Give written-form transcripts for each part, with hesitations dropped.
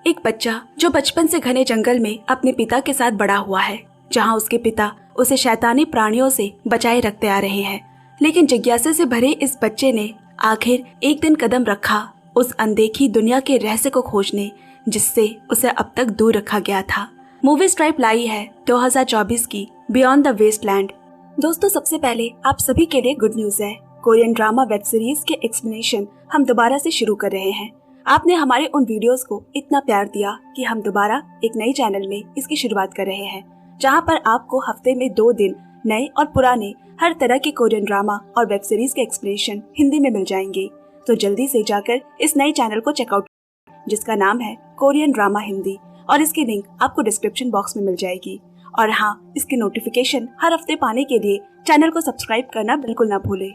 एक बच्चा जो बचपन से घने जंगल में अपने पिता के साथ बड़ा हुआ है, जहाँ उसके पिता उसे शैतानी प्राणियों से बचाए रखते आ रहे हैं। लेकिन जिज्ञासा से भरे इस बच्चे ने आखिर एक दिन कदम रखा उस अनदेखी दुनिया के रहस्य को खोजने, जिससे उसे अब तक दूर रखा गया था। मूवी स्ट्राइप लाई है 2024 की बियॉन्ड द वेस्टलैंड। दोस्तों, सबसे पहले आप सभी के लिए गुड न्यूज है। कोरियन ड्रामा वेब सीरीज के एक्सप्लेनेशन हम दोबारा से शुरू कर रहे हैं। आपने हमारे उन वीडियोस को इतना प्यार दिया कि हम दोबारा एक नई चैनल में इसकी शुरुआत कर रहे हैं, जहां पर आपको हफ्ते में 2 दिन नए और पुराने हर तरह के कोरियन ड्रामा और वेब सीरीज के एक्सप्लेनेशन हिंदी में मिल जाएंगे। तो जल्दी से जाकर इस नई चैनल को चेकआउट, जिसका नाम है कोरियन ड्रामा हिंदी, और इसकी लिंक आपको डिस्क्रिप्शन बॉक्स में मिल जाएगी। और हाँ, इसकी नोटिफिकेशन हर हफ्ते पाने के लिए चैनल को सब्सक्राइब करना बिल्कुल ना भूले।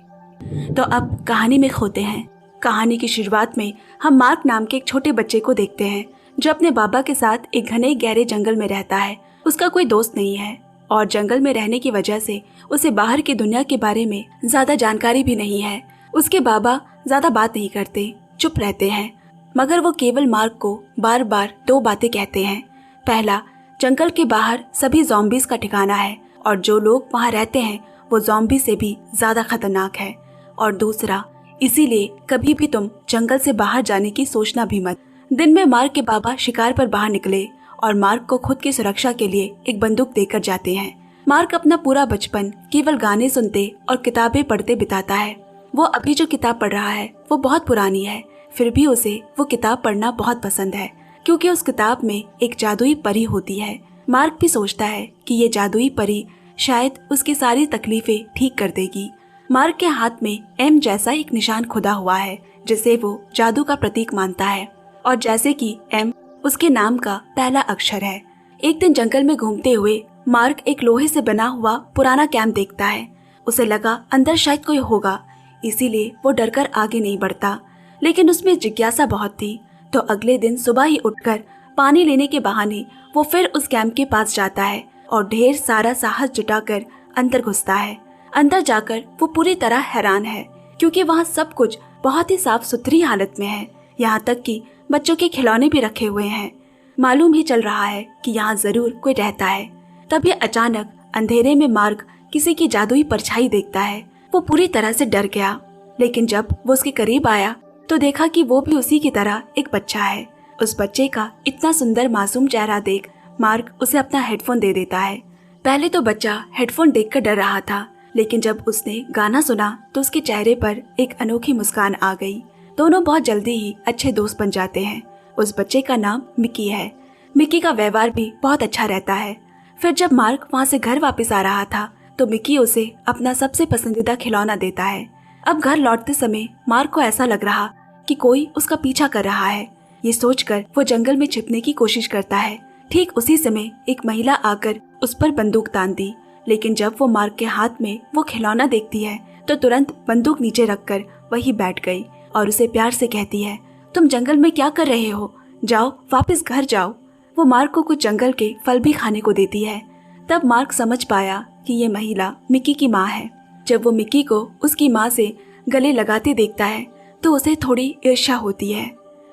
तो अब कहानी में खोते हैं। कहानी की शुरुआत में हम मार्क नाम के एक छोटे बच्चे को देखते हैं, जो अपने बाबा के साथ एक घने गहरे जंगल में रहता है। उसका कोई दोस्त नहीं है और जंगल में रहने की वजह से उसे बाहर की दुनिया के बारे में ज्यादा जानकारी भी नहीं है। उसके बाबा ज्यादा बात नहीं करते, चुप रहते हैं, मगर वो केवल मार्क को बार बार 2 बातें कहते हैं। पहला, जंगल के बाहर सभी ज़ॉम्बीज का ठिकाना है और जो लोग वहाँ रहते हैं वो ज़ॉम्बी से भी ज्यादा खतरनाक है। और दूसरा, इसीलिए कभी भी तुम जंगल से बाहर जाने की सोचना भी मत। दिन में मार्क के बाबा शिकार पर बाहर निकले और मार्क को खुद की सुरक्षा के लिए एक बंदूक देकर जाते हैं। मार्क अपना पूरा बचपन केवल गाने सुनते और किताबें पढ़ते बिताता है। वो अभी जो किताब पढ़ रहा है वो बहुत पुरानी है, फिर भी उसे वो किताब पढ़ना बहुत पसंद है, क्योंकि उस किताब में एक जादुई परी होती है। मार्क भी सोचता है कि ये जादुई परी शायद उसकी सारी तकलीफें ठीक कर देगी। मार्क के हाथ में एम जैसा एक निशान खुदा हुआ है, जिसे वो जादू का प्रतीक मानता है, और जैसे कि एम उसके नाम का पहला अक्षर है। एक दिन जंगल में घूमते हुए मार्क एक लोहे से बना हुआ पुराना कैंप देखता है। उसे लगा अंदर शायद कोई होगा, इसीलिए वो डरकर आगे नहीं बढ़ता। लेकिन उसमें जिज्ञासा बहुत थी, तो अगले दिन सुबह ही उठकर पानी लेने के बहाने वो फिर उस कैंप के पास जाता है और ढेर सारा साहस जुटाकर अंदर घुसता है। अंदर जाकर वो पूरी तरह हैरान है, क्योंकि वहाँ सब कुछ बहुत ही साफ सुथरी हालत में है। यहाँ तक कि बच्चों के खिलौने भी रखे हुए हैं। मालूम ही चल रहा है कि यहाँ जरूर कोई रहता है। तभी अचानक अंधेरे में मार्क किसी की जादुई परछाई देखता है। वो पूरी तरह से डर गया, लेकिन जब वो उसके करीब आया तो देखा कि वो भी उसी की तरह एक बच्चा है। उस बच्चे का इतना सुंदर मासूम चेहरा देख मार्क उसे अपना हेडफोन दे देता है। पहले तो बच्चा हेडफोन देखकर डर रहा था, लेकिन जब उसने गाना सुना तो उसके चेहरे पर एक अनोखी मुस्कान आ गई। दोनों बहुत जल्दी ही अच्छे दोस्त बन जाते हैं। उस बच्चे का नाम मिकी है। मिकी का व्यवहार भी बहुत अच्छा रहता है। फिर जब मार्क वहाँ से घर वापस आ रहा था तो मिकी उसे अपना सबसे पसंदीदा खिलौना देता है। अब घर लौटते समय मार्क को ऐसा लग रहा कि कोई उसका पीछा कर रहा है। ये सोचकर वो जंगल में छिपने की कोशिश करता है। ठीक उसी समय एक महिला आकर उस पर बंदूक तान दी, लेकिन जब वो मार्क के हाथ में वो खिलौना देखती है तो तुरंत बंदूक नीचे रखकर वहीं बैठ गई और उसे प्यार से कहती है, तुम जंगल में क्या कर रहे हो? जाओ, वापस घर जाओ। वो मार्क को कुछ जंगल के फल भी खाने को देती है। तब मार्क समझ पाया कि ये महिला मिकी की माँ है। जब वो मिकी को उसकी माँ से गले लगाते देखता है तो उसे थोड़ी ईर्ष्या होती है।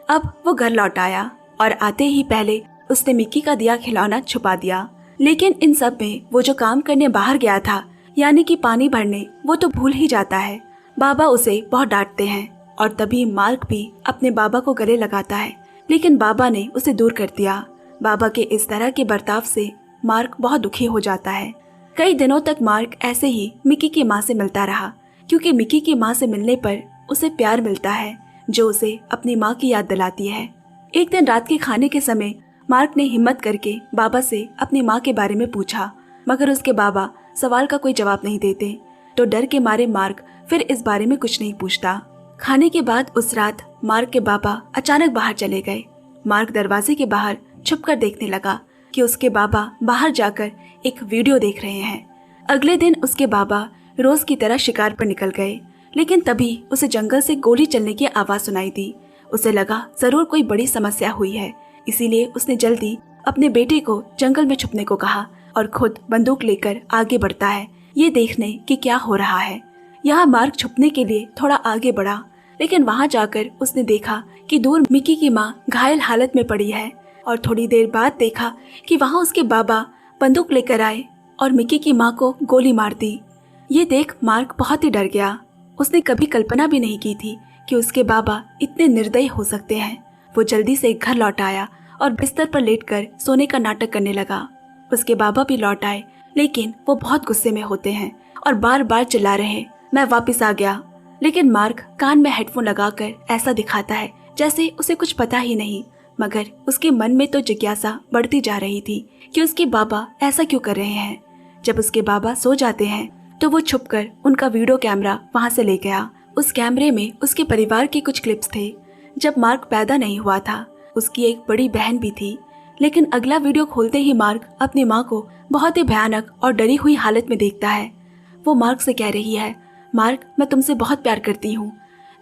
अब वो घर लौट आया और आते ही पहले उसने मिकी का दिया खिलौना छुपा दिया। लेकिन इन सब में वो जो काम करने बाहर गया था, यानी कि पानी भरने, वो तो भूल ही जाता है। बाबा उसे बहुत डांटते हैं और तभी मार्क भी अपने बाबा को गले लगाता है, लेकिन बाबा ने उसे दूर कर दिया। बाबा के इस तरह के बर्ताव से मार्क बहुत दुखी हो जाता है। कई दिनों तक मार्क ऐसे ही मिकी की माँ से मिलता रहा, क्योंकि मिकी की माँ से मिलने पर उसे प्यार मिलता है, जो उसे अपनी माँ की याद दिलाती है। एक दिन रात के खाने के समय मार्क ने हिम्मत करके बाबा से अपनी माँ के बारे में पूछा, मगर उसके बाबा सवाल का कोई जवाब नहीं देते। तो डर के मारे मार्क फिर इस बारे में कुछ नहीं पूछता। खाने के बाद उस रात मार्क के बाबा अचानक बाहर चले गए। मार्क दरवाजे के बाहर छुपकर देखने लगा कि उसके बाबा बाहर जाकर एक वीडियो देख रहे हैं। अगले दिन उसके बाबा रोज की तरह शिकार पर निकल गए, लेकिन तभी उसे जंगल से गोली चलने की आवाज सुनाई दी। उसे लगा जरूर कोई बड़ी समस्या हुई है, इसीलिए उसने जल्दी अपने बेटे को जंगल में छुपने को कहा और खुद बंदूक लेकर आगे बढ़ता है, ये देखने कि क्या हो रहा है। यहाँ मार्क छुपने के लिए थोड़ा आगे बढ़ा, लेकिन वहाँ जाकर उसने देखा कि दूर मिकी की माँ घायल हालत में पड़ी है। और थोड़ी देर बाद देखा कि वहाँ उसके बाबा बंदूक लेकर आए और मिकी की माँ को गोली मार दी। ये देख मार्क बहुत ही डर गया। उसने कभी कल्पना भी नहीं की थी कि उसके बाबा इतने निर्दयी हो सकते हैं। वो जल्दी से घर लौट आया और बिस्तर पर लेटकर सोने का नाटक करने लगा। उसके बाबा भी लौट आए, लेकिन वो बहुत गुस्से में होते हैं और बार बार चिल्ला रहे, मैं वापस आ गया। लेकिन मार्क कान में हेडफोन लगाकर ऐसा दिखाता है जैसे उसे कुछ पता ही नहीं, मगर उसके मन में तो जिज्ञासा बढ़ती जा रही थी कि उसके बाबा ऐसा क्यों कर रहे हैं। जब उसके बाबा सो जाते हैं तो वो छुपकर उनका वीडियो कैमरा वहां से ले गया। उस कैमरे में उसके परिवार के कुछ क्लिप्स थे। जब मार्क पैदा नहीं हुआ था, उसकी एक बड़ी बहन भी थी। लेकिन अगला वीडियो खोलते ही मार्क अपनी माँ को बहुत ही भयानक और डरी हुई हालत में देखता है। वो मार्क से कह रही है, मार्क मैं तुमसे बहुत प्यार करती हूँ।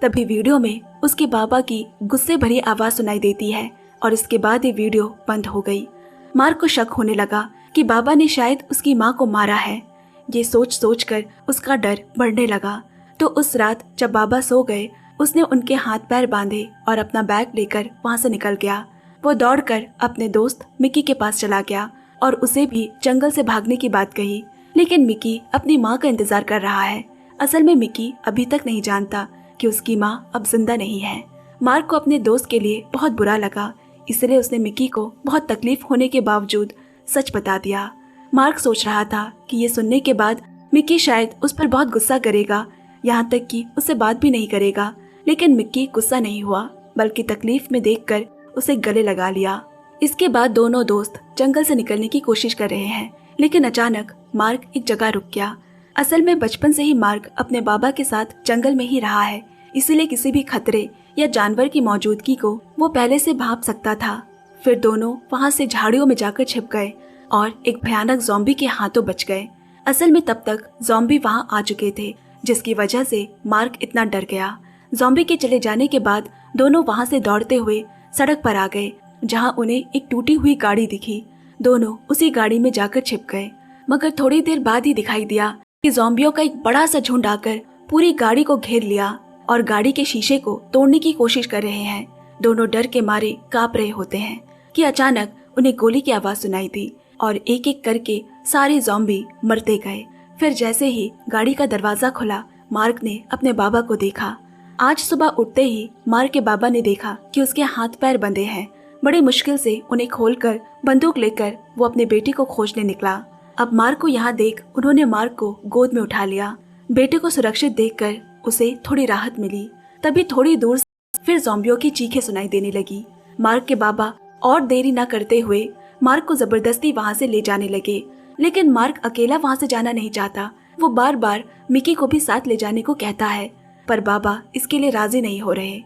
तभी वीडियो में उसके बाबा की गुस्से भरी आवाज सुनाई देती है और इसके बाद ये वीडियो बंद हो गई। मार्क को शक होने लगा कि बाबा ने शायद उसकी माँ को मारा है। ये सोच सोच कर उसका डर बढ़ने लगा। तो उस रात जब बाबा सो गए, उसने उनके हाथ पैर बांधे और अपना बैग लेकर वहाँ से निकल गया। वो दौड़कर अपने दोस्त मिकी के पास चला गया और उसे भी जंगल से भागने की बात कही। लेकिन मिकी अपनी माँ का इंतजार कर रहा है। असल में मिकी अभी तक नहीं जानता कि उसकी माँ अब जिंदा नहीं है। मार्क को अपने दोस्त के लिए बहुत बुरा लगा, इसलिए उसने मिकी को बहुत तकलीफ होने के बावजूद सच बता दिया। मार्क सोच रहा था कि ये सुनने के बाद मिकी शायद उस पर बहुत गुस्सा करेगा, यहाँ तक कि उससे बात भी नहीं करेगा। लेकिन मिकी गुस्सा नहीं हुआ, बल्कि तकलीफ में देखकर उसे गले लगा लिया। इसके बाद दोनों दोस्त जंगल से निकलने की कोशिश कर रहे हैं, लेकिन अचानक मार्क एक जगह रुक गया। असल में बचपन से ही मार्क अपने बाबा के साथ जंगल में ही रहा है, इसीलिए किसी भी खतरे या जानवर की मौजूदगी को वो पहले से भांप सकता था। फिर दोनों वहाँ से झाड़ियों में जाकर छिप गए और एक भयानक ज़ॉम्बी के हाथों बच गए। असल में तब तक ज़ॉम्बी वहाँ आ चुके थे, जिसकी वजह से मार्क इतना डर गया। ज़ॉम्बी के चले जाने के बाद दोनों वहाँ से दौड़ते हुए सड़क पर आ गए, जहाँ उन्हें एक टूटी हुई गाड़ी दिखी। दोनों उसी गाड़ी में जाकर छिप गए, मगर थोड़ी देर बाद ही दिखाई दिया कि ज़ॉम्बियों का एक बड़ा सा झुंड आकर पूरी गाड़ी को घेर लिया और गाड़ी के शीशे को तोड़ने की कोशिश कर रहे हैं। दोनों डर के मारे कांप रहे होते हैं कि अचानक उन्हें गोली की आवाज सुनाई दी और एक एक करके सारे ज़ॉम्बी मरते गए। फिर जैसे ही गाड़ी का दरवाजा खुला, मार्क ने अपने बाबा को देखा। आज सुबह उठते ही मार्क के बाबा ने देखा कि उसके हाथ पैर बंधे हैं। बड़ी मुश्किल से उन्हें खोलकर बंदूक लेकर वो अपने बेटे को खोजने निकला। अब मार्क को यहाँ देख उन्होंने मार्क को गोद में उठा लिया। बेटे को सुरक्षित देखकर उसे थोड़ी राहत मिली। तभी थोड़ी दूर से फिर ज़ॉम्बियों की चीखें सुनाई देने लगी। मार्क के बाबा और देरी न करते हुए मार्क को जबरदस्ती वहाँ से ले जाने लगे, लेकिन मार्क अकेला वहाँ से जाना नहीं चाहता। वो बार बार मिकी को भी साथ ले जाने को कहता है, पर बाबा इसके लिए राजी नहीं हो रहे।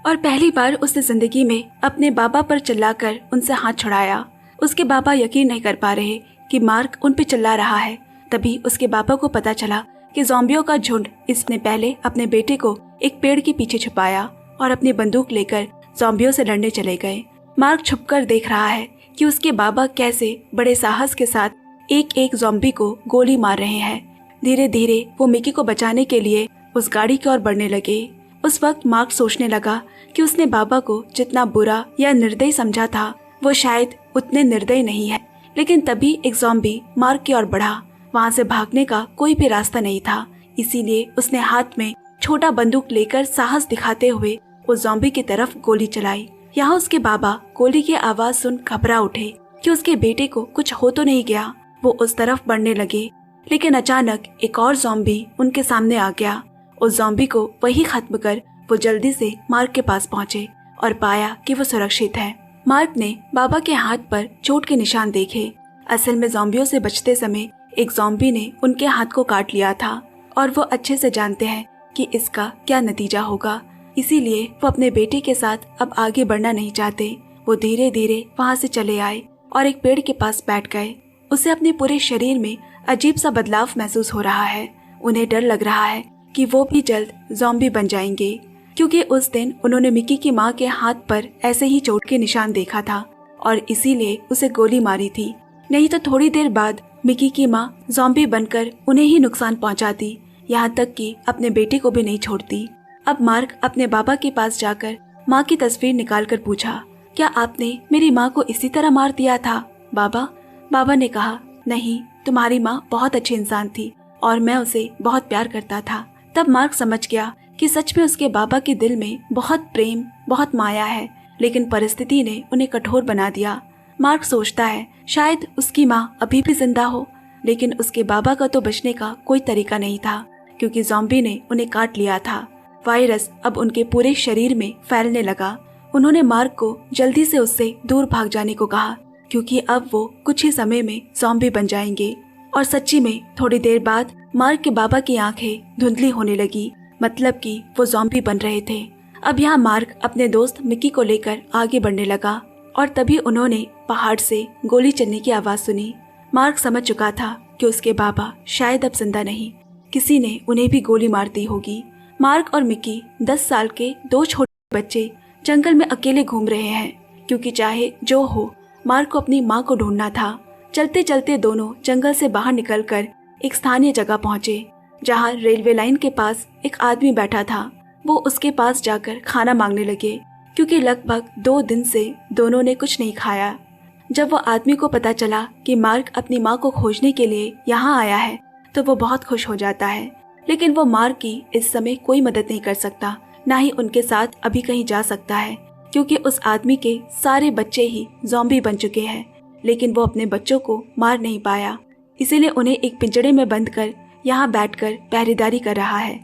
और पहली बार उसने जिंदगी में अपने बाबा पर चिल्लाकर उनसे हाथ छुड़ाया। उसके बाबा यकीन नहीं कर पा रहे कि मार्क उन पे चिल्ला रहा है। तभी उसके बाबा को पता चला कि ज़ॉम्बियों का झुंड इसने पहले अपने बेटे को एक पेड़ के पीछे छुपाया और अपनी बंदूक लेकर ज़ॉम्बियों से लड़ने चले गए। मार्क छुपकर देख रहा है कि उसके बाबा कैसे बड़े साहस के साथ एक एक ज़ॉम्बी को गोली मार रहे हैं। धीरे धीरे वो मिकी को बचाने के लिए उस गाड़ी की ओर बढ़ने लगे। उस वक्त मार्क सोचने लगा कि उसने बाबा को जितना बुरा या निर्दयी समझा था, वो शायद उतने निर्दयी नहीं है। लेकिन तभी एक ज़ॉम्बी मार्क की ओर बढ़ा। वहाँ से भागने का कोई भी रास्ता नहीं था, इसीलिए उसने हाथ में छोटा बंदूक लेकर साहस दिखाते हुए उस ज़ॉम्बी की तरफ गोली चलाई। यहाँ उसके बाबा गोली की आवाज सुन घबरा उठे कि उसके बेटे को कुछ हो तो नहीं गया। वो उस तरफ बढ़ने लगे, लेकिन अचानक एक और ज़ॉम्बी उनके सामने आ गया। उस ज़ॉम्बी को वही खत्म कर वो जल्दी से मार्क के पास पहुंचे और पाया कि वो सुरक्षित है। मार्क ने बाबा के हाथ पर चोट के निशान देखे। असल में ज़ॉम्बियों से बचते समय एक ज़ॉम्बी ने उनके हाथ को काट लिया था और वो अच्छे से जानते हैं कि इसका क्या नतीजा होगा, इसीलिए वो अपने बेटे के साथ अब आगे बढ़ना नहीं चाहते। वो धीरे धीरे वहाँ से चले आए और एक पेड़ के पास बैठ गए। उसे अपने पूरे शरीर में अजीब सा बदलाव महसूस हो रहा है। उन्हें डर लग रहा है कि वो भी जल्द ज़ॉम्बी बन जाएंगे, क्योंकि उस दिन उन्होंने मिकी की माँ के हाथ पर ऐसे ही चोट के निशान देखा था और इसीलिए उसे गोली मारी थी। नहीं तो थोड़ी देर बाद मिकी की माँ ज़ॉम्बी बनकर उन्हें ही नुकसान पहुंचाती, यहाँ तक कि अपने बेटे को भी नहीं छोड़ती। अब मार्क अपने बाबा के पास जाकर माँ की तस्वीर निकाल कर पूछा क्या आपने मेरी माँ को इसी तरह मार दिया था बाबा? बाबा ने कहा, नहीं, तुम्हारी माँ बहुत अच्छी इंसान थी और मैं उसे बहुत प्यार करता था। तब मार्क समझ गया कि सच में उसके बाबा के दिल में बहुत प्रेम, बहुत माया है, लेकिन परिस्थिति ने उन्हें कठोर बना दिया। मार्क सोचता है शायद उसकी माँ अभी भी जिंदा हो, लेकिन उसके बाबा का तो बचने का कोई तरीका नहीं था, क्योंकि ज़ॉम्बी ने उन्हें काट लिया था। वायरस अब उनके पूरे शरीर में फैलने लगा। उन्होंने मार्क को जल्दी से उससे दूर भाग जाने को कहा, क्योंकि अब वो कुछ ही समय में ज़ॉम्बी बन जाएंगे। और सच्ची में थोड़ी देर बाद मार्क के बाबा की आंखें धुंधली होने लगी, मतलब कि वो ज़ॉम्बी बन रहे थे। अब यहाँ मार्क अपने दोस्त मिकी को लेकर आगे बढ़ने लगा और तभी उन्होंने पहाड़ से गोली चलने की आवाज सुनी। मार्क समझ चुका था कि उसके बाबा शायद अब जिंदा नहीं, किसी ने उन्हें भी गोली मार दी होगी। मार्क और मिकी 10 साल के दो छोटे बच्चे जंगल में अकेले घूम रहे हैं, क्योंकि चाहे जो हो मार्क को अपनी माँ को ढूंढना था। चलते चलते दोनों जंगल से बाहर निकलकर एक स्थानीय जगह पहुंचे, जहां रेलवे लाइन के पास एक आदमी बैठा था। वो उसके पास जाकर खाना मांगने लगे, क्योंकि लगभग 2 दिन से दोनों ने कुछ नहीं खाया। जब वो आदमी को पता चला कि मार्क अपनी माँ को खोजने के लिए यहाँ आया है, तो वो बहुत खुश हो जाता है। लेकिन वो मार्क की इस समय कोई मदद नहीं कर सकता, ना ही उनके साथ अभी कहीं जा सकता है, क्योंकि उस आदमी के सारे बच्चे ही ज़ॉम्बी बन चुके हैं। लेकिन वो अपने बच्चों को मार नहीं पाया, इसीलिए उन्हें एक पिंजड़े में बंद कर यहाँ बैठकर पहरेदारी कर रहा है।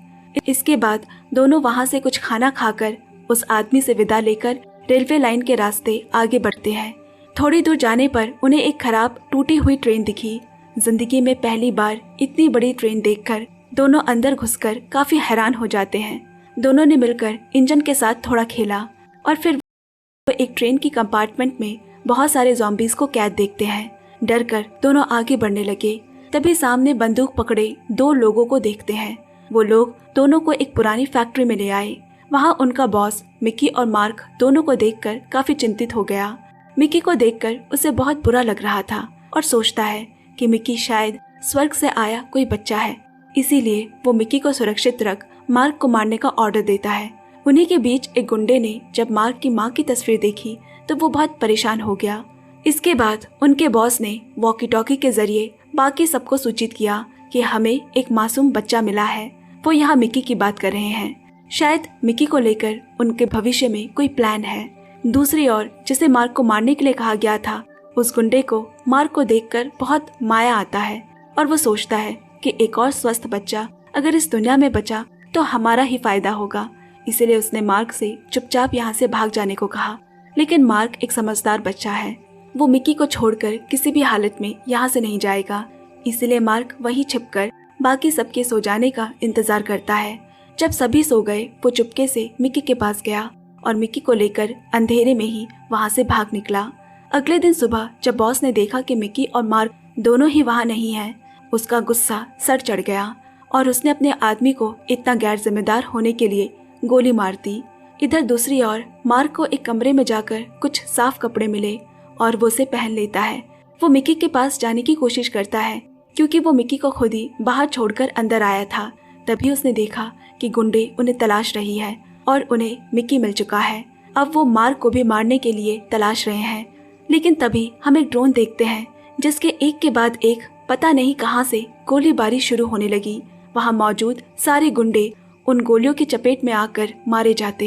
इसके बाद दोनों वहाँ से कुछ खाना खाकर उस आदमी से विदा लेकर रेलवे लाइन के रास्ते आगे बढ़ते हैं। थोड़ी दूर जाने पर उन्हें एक खराब टूटी हुई ट्रेन दिखी। जिंदगी में पहली बार इतनी बड़ी ट्रेन देखकर दोनों अंदर घुसकर काफी हैरान हो जाते हैं। दोनों ने मिलकर इंजन के साथ थोड़ा खेला और फिर वो एक ट्रेन की कंपार्टमेंट में बहुत सारे ज़ॉम्बीज को कैद देखते हैं। डर कर दोनों आगे बढ़ने लगे। तभी सामने बंदूक पकड़े 2 लोगों को देखते हैं। वो लोग दोनों को एक पुरानी फैक्ट्री में ले आए। वहाँ उनका बॉस मिकी और मार्क दोनों को देखकर काफी चिंतित हो गया। मिकी को देखकर उसे बहुत बुरा लग रहा था और सोचता है कि मिकी शायद स्वर्ग से आया कोई बच्चा है, इसीलिए वो मिकी को सुरक्षित रख मार्क को मारने का ऑर्डर देता है। उन्हीं के बीच एक गुंडे ने जब मार्क की माँ की तस्वीर देखी तो वो बहुत परेशान हो गया। इसके बाद उनके बॉस ने वॉकी टॉकी के जरिए बाकी सबको सूचित किया कि हमें एक मासूम बच्चा मिला है। वो यहाँ मिकी की बात कर रहे हैं। शायद मिकी को लेकर उनके भविष्य में कोई प्लान है। दूसरी ओर जिसे मार्क को मारने के लिए कहा गया था, उस गुंडे को मार्क को देखकर बहुत माया आता है और वो सोचता है कि एक और स्वस्थ बच्चा अगर इस दुनिया में बचा तो हमारा ही फायदा होगा। इसीलिए उसने मार्क से चुपचाप यहाँ से भाग जाने को कहा। लेकिन मार्क एक समझदार बच्चा है, वो मिकी को छोड़कर किसी भी हालत में यहाँ से नहीं जाएगा। इसीलिए मार्क वहीं छिपकर बाकी सबके सो जाने का इंतजार करता है। जब सभी सो गए, वो चुपके से मिकी के पास गया और मिकी को लेकर अंधेरे में ही वहाँ से भाग निकला। अगले दिन सुबह जब बॉस ने देखा कि मिकी और मार्क दोनों ही वहाँ नहीं हैं, उसका गुस्सा सर चढ़ गया और उसने अपने आदमी को इतना गैर जिम्मेदार होने के लिए गोली मार दी। इधर दूसरी ओर मार्क को एक कमरे में जाकर कुछ साफ कपड़े मिले और वो उसे पहन लेता है। वो मिकी के पास जाने की कोशिश करता है, क्योंकि वो मिकी को खुद ही बाहर छोड़कर अंदर आया था। तभी उसने देखा कि गुंडे उन्हें तलाश रही है और उन्हें मिकी मिल चुका है। अब वो मार्क को भी मारने के लिए तलाश रहे हैं। लेकिन तभी हम एक ड्रोन देखते हैं जिसके एक के बाद एक पता नहीं कहां से गोलीबारी शुरू होने लगी। वहां मौजूद सारे गुंडे उन गोलियों की चपेट में आकर मारे जाते।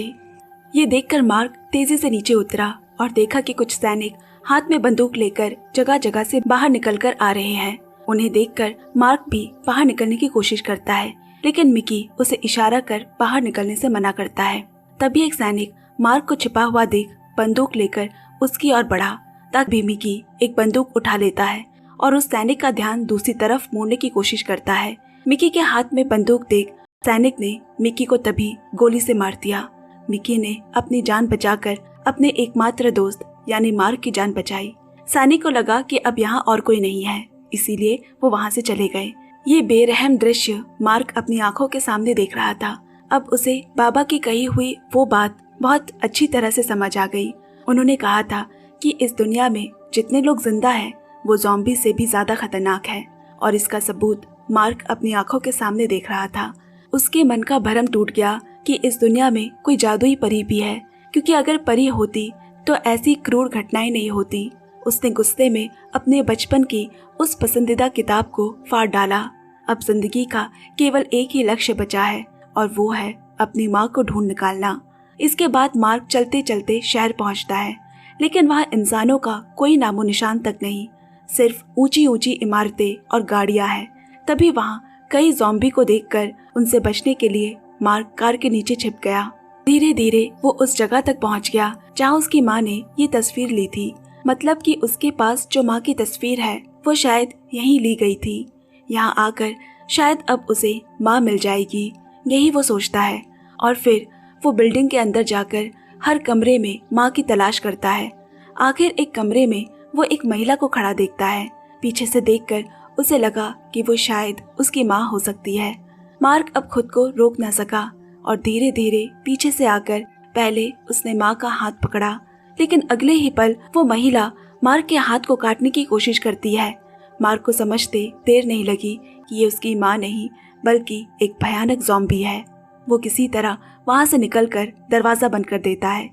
ये देखकर मार्क तेजी से नीचे उतरा और देखा कि कुछ सैनिक हाथ में बंदूक लेकर जगह जगह से बाहर निकलकर आ रहे हैं। उन्हें देखकर मार्क भी बाहर निकलने की कोशिश करता है, लेकिन मिकी उसे इशारा कर बाहर निकलने से मना करता है। तभी एक सैनिक मार्क को छिपा हुआ देख बंदूक लेकर उसकी ओर बढ़ा। तभी मिकी एक बंदूक उठा लेता है और उस सैनिक का ध्यान दूसरी तरफ मोड़ने की कोशिश करता है। मिकी के हाथ में बंदूक देख सैनिक ने मिकी को तभी गोली से मार दिया। मिकी ने अपनी जान बचाकर अपने एकमात्र दोस्त यानी मार्क की जान बचाई। सैनिक को लगा कि अब यहाँ और कोई नहीं है, इसीलिए वो वहाँ से चले गए। ये बेरहम दृश्य मार्क अपनी आंखों के सामने देख रहा था। अब उसे बाबा की कही हुई वो बात बहुत अच्छी तरह से समझ आ गई। उन्होंने कहा था कि इस दुनिया में जितने लोग जिंदा हैं वो ज़ॉम्बी से भी ज्यादा खतरनाक है, और इसका सबूत मार्क अपनी आंखों के सामने देख रहा था। उसके मन का भरम टूट गया कि इस दुनिया में कोई जादुई परी भी है, क्योंकि अगर परी होती तो ऐसी क्रूर घटनाएं नहीं होती। उसने गुस्से में अपने बचपन की उस पसंदीदा किताब को फाड़ डाला। अब जिंदगी का केवल एक ही लक्ष्य बचा है और वो है अपनी माँ को ढूंढ निकालना। इसके बाद मार्क चलते चलते शहर पहुंचता है, लेकिन वहाँ इंसानों का कोई नामो निशान तक नहीं, सिर्फ ऊंची ऊंची इमारतें और गाड़ियां हैं। तभी वहाँ कई ज़ॉम्बी को देखकर उनसे बचने के लिए मार्क कार के नीचे छिप गया। धीरे धीरे वो उस जगह तक पहुंच गया जहाँ उसकी माँ ने ये तस्वीर ली थी। मतलब कि उसके पास जो माँ की तस्वीर है वो शायद यहीं ली गई थी। यहाँ आकर शायद अब उसे माँ मिल जाएगी, यही वो सोचता है। और फिर वो बिल्डिंग के अंदर जाकर हर कमरे में माँ की तलाश करता है। आखिर एक कमरे में वो एक महिला को खड़ा देखता है। पीछे से देखकर उसे लगा कि वो शायद उसकी माँ हो सकती है। मार्क अब खुद को रोक न सका और धीरे धीरे पीछे से आकर पहले उसने माँ का हाथ पकड़ा, लेकिन अगले ही पल वो महिला मार्क के हाथ को काटने की कोशिश करती है। मार्क को समझते देर नहीं लगी कि ये उसकी माँ नहीं बल्कि एक भयानक ज़ॉम्बी है। वो किसी तरह वहाँ से निकलकर दरवाज़ा बंद कर देता है।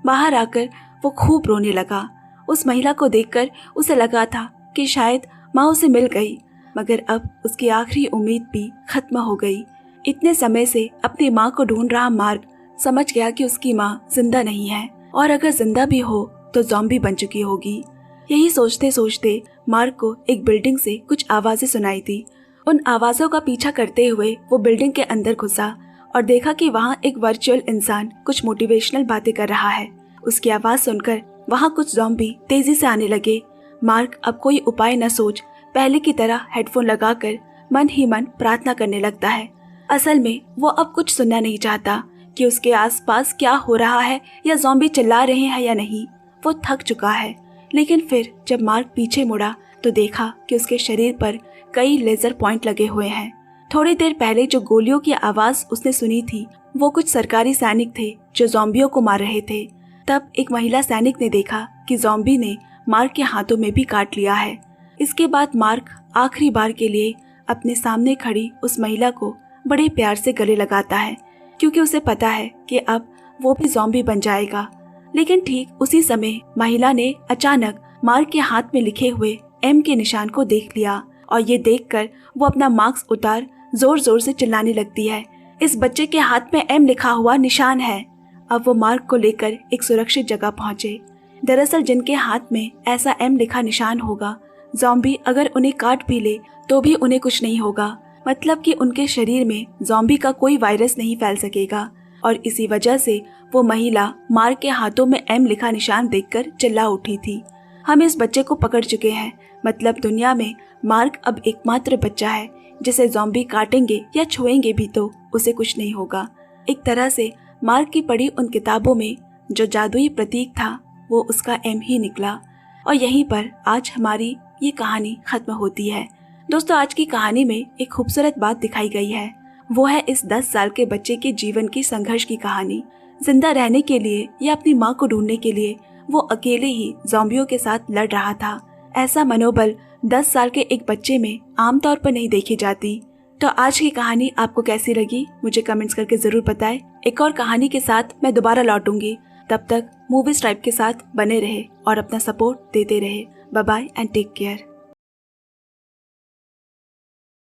बाहर आकर वो खूब रोने लगा। उस महिला को देखकर उसे लगा था कि शायद माँ उसे मिल गई, मगर अब उसकी आखिरी उम्मीद भी खत्म हो गई। इतने समय से अपनी माँ को ढूंढ रहा मार्क समझ गया कि उसकी माँ जिंदा नहीं है, और अगर जिंदा भी हो तो ज़ॉम्बी बन चुकी होगी। यही सोचते सोचते मार्क को एक बिल्डिंग से कुछ आवाजें सुनाई थी। उन आवाजों का पीछा करते हुए वो बिल्डिंग के अंदर घुसा और देखा कि वहाँ एक वर्चुअल इंसान कुछ मोटिवेशनल बातें कर रहा है। उसकी आवाज सुनकर वहाँ कुछ ज़ॉम्बी तेजी से आने लगे। मार्क अब कोई उपाय न सोच पहले की तरह हेडफोन लगाकर मन ही मन प्रार्थना करने लगता है। असल में वो अब कुछ सुनना नहीं चाहता कि उसके आसपास क्या हो रहा है या ज़ॉम्बी चिल्ला रहे हैं या नहीं। वो थक चुका है। लेकिन फिर जब मार्क पीछे मुड़ा तो देखा कि उसके शरीर पर कई लेजर पॉइंट लगे हुए हैं। थोड़ी देर पहले जो गोलियों की आवाज उसने सुनी थी वो कुछ सरकारी सैनिक थे जो ज़ॉम्बियों को मार रहे थे। तब एक महिला सैनिक ने देखा कि ज़ॉम्बी ने मार्क के हाथों में भी काट लिया है। इसके बाद मार्क आखिरी बार के लिए अपने सामने खड़ी उस महिला को बड़े प्यार से गले लगाता है, क्योंकि उसे पता है कि अब वो भी ज़ॉम्बी बन जाएगा। लेकिन ठीक उसी समय महिला ने अचानक मार्क के हाथ में लिखे हुए एम के निशान को देख लिया, और ये देखकर वो अपना मास्क उतार जोर जोर से चिल्लाने लगती है, इस बच्चे के हाथ में एम लिखा हुआ निशान है। अब वो मार्क को लेकर एक सुरक्षित जगह पहुंचे। दरअसल जिनके हाथ में ऐसा एम लिखा निशान होगा, ज़ॉम्बी अगर उन्हें काट भी ले तो भी उन्हें कुछ नहीं होगा। मतलब कि उनके शरीर में ज़ॉम्बी का कोई वायरस नहीं फैल सकेगा। और इसी वजह से वो महिला मार्क के हाथों में एम लिखा निशान देखकर चिल्ला उठी थी, हम इस बच्चे को पकड़ चुके हैं। मतलब दुनिया में मार्क अब एकमात्र बच्चा है जिसे ज़ॉम्बी काटेंगे या छुएंगे भी तो उसे कुछ नहीं होगा। एक तरह से मार्क की पढ़ी उन किताबों में जो जादुई प्रतीक था वो उसका एम ही निकला। और यहीं पर आज हमारी ये कहानी खत्म होती है। दोस्तों, आज की कहानी में एक खूबसूरत बात दिखाई गई है, वो है इस 10 साल के बच्चे के जीवन की संघर्ष की कहानी। जिंदा रहने के लिए या अपनी माँ को ढूंढने के लिए वो अकेले ही ज़ॉम्बियों के साथ लड़ रहा था। ऐसा मनोबल 10 साल के एक बच्चे में आमतौर पर नहीं देखी जाती। तो आज की कहानी आपको कैसी लगी मुझे कमेंट्स करके जरूर बताएं। एक और कहानी के साथ मैं दोबारा लौटूंगी। तब तक मूवी स्ट्राइप के साथ बने रहे और अपना सपोर्ट देते रहे। Bye bye and take care.